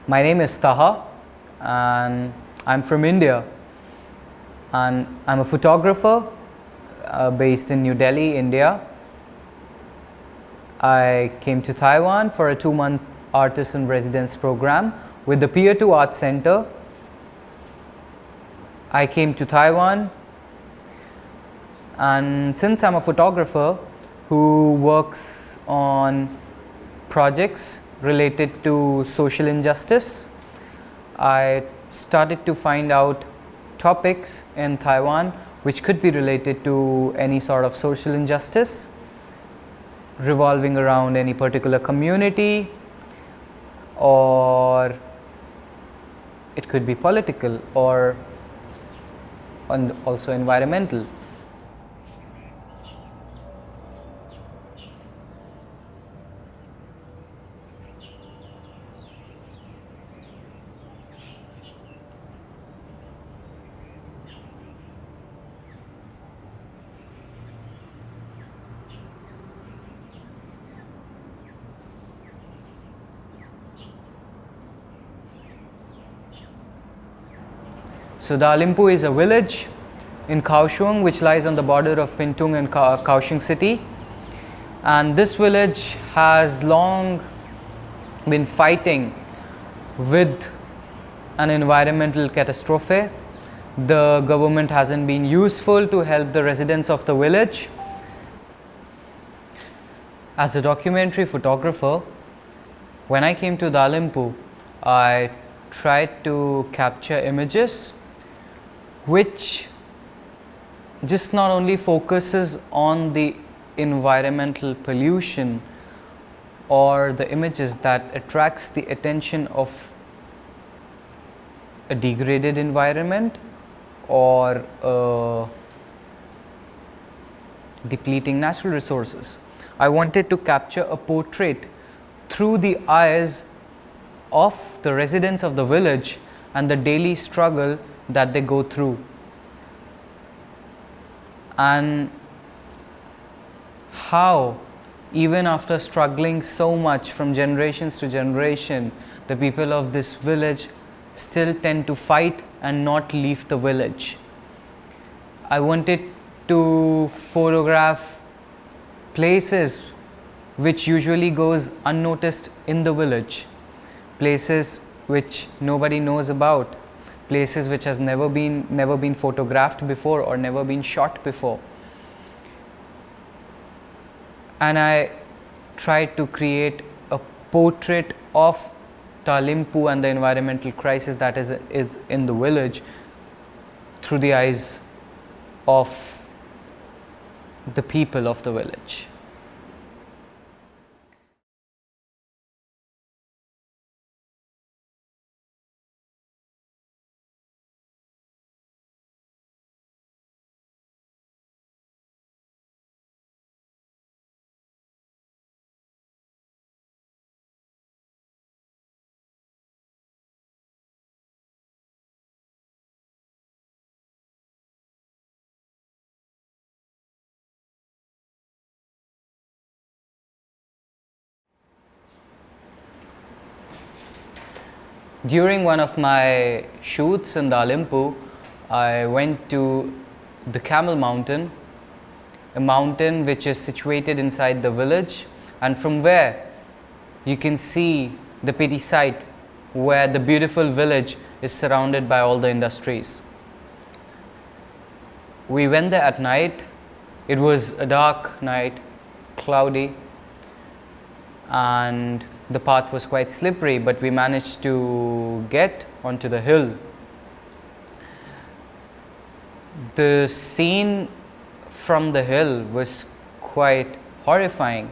My name is Taha and I'm from India, and I'm a photographer based in New Delhi, India. I came to Taiwan for a 2-month artist in residence program with the Pier 2 Art Center. I came to Taiwan, and since I'm a photographer who works on projects related to social injustice, I started to find out topics in Taiwan which could be related to any sort of social injustice revolving around any particular community, or it could be political or also environmental. So Dalimpu is a village in Kaohsiung which lies on the border of Pingtung and Kaohsiung city, and this village has long been fighting with an environmental catastrophe. The government hasn't been useful to help the residents of the village. As a documentary photographer, when I came to Dalimpu, I tried to capture images which just not only focuses on the environmental pollution or the images that attracts the attention of a degraded environment or depleting natural resources. I wanted to capture a portrait through the eyes of the residents of the village and the daily struggle that they go through, and how even after struggling so much from generations to generation, the people of this village still tend to fight and not leave the village. I wanted to photograph places which usually goes unnoticed in the village, places which nobody knows about, places which has never been photographed before or never been shot before. And I tried to create a portrait of Dalimpu and the environmental crisis that is in the village through the eyes of the people of the village. During one of my shoots in Dalimpu, I went to the Camel Mountain, a mountain which is situated inside the village, and from where you can see the pity site where the beautiful village is surrounded by all the industries. We went there at night. It was a dark night, cloudy, and the path was quite slippery, but we managed to get onto the hill. The scene from the hill was quite horrifying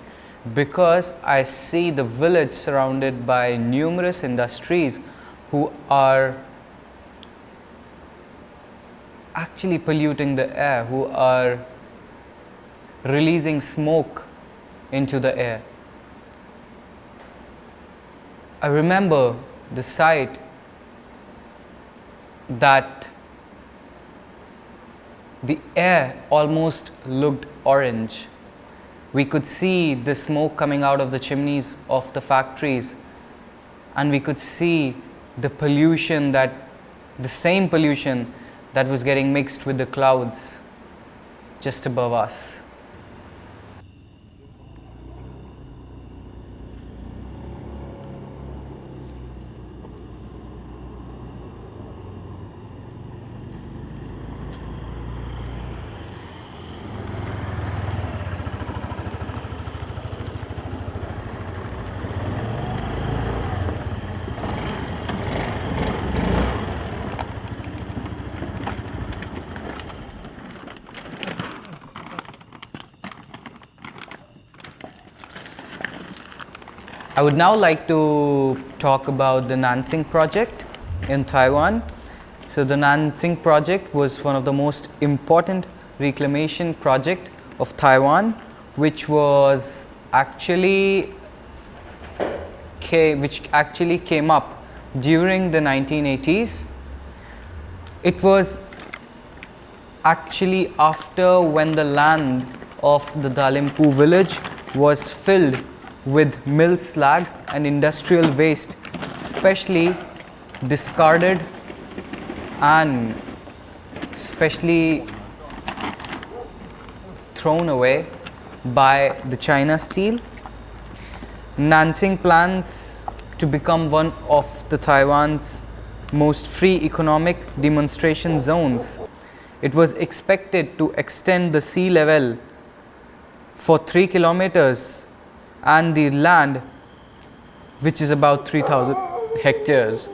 because I see the village surrounded by numerous industries who are actually polluting the air, who are releasing smoke into the air. I remember the sight that the air almost looked orange. We could see the smoke coming out of the chimneys of the factories, and we could see the pollution the same pollution that was getting mixed with the clouds just above us. I would now like to talk about the Nansing project in Taiwan. So the Nansing project was one of the most important reclamation project of Taiwan, which actually came up during the 1980s. It was actually after when the land of the Dalimpu village was filled with mill slag and industrial waste, especially discarded and especially thrown away by the China Steel. Nansing plans to become one of the Taiwan's most free economic demonstration zones. It was expected to extend the sea level for 3 kilometers and the land, which is about 3,000 hectares.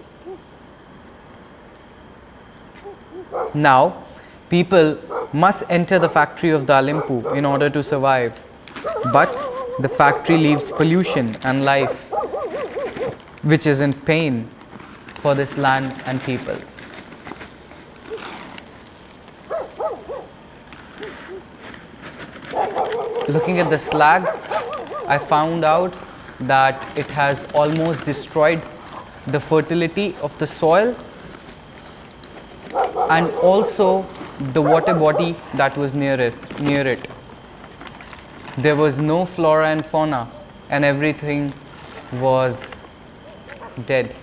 Now, people must enter the factory of Dalimpu in order to survive, but the factory leaves pollution and life, which is in pain for this land and people. Looking at the slag, I found out that it has almost destroyed the fertility of the soil and also the water body that was near it. There was no flora and fauna, and everything was dead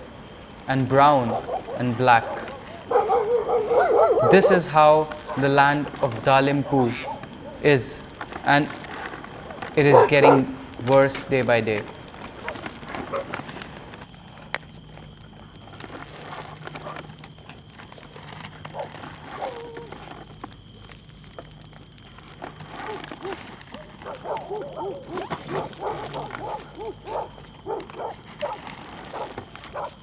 and brown and black. This is how the land of Dalimpu is, and it is getting worse day by day.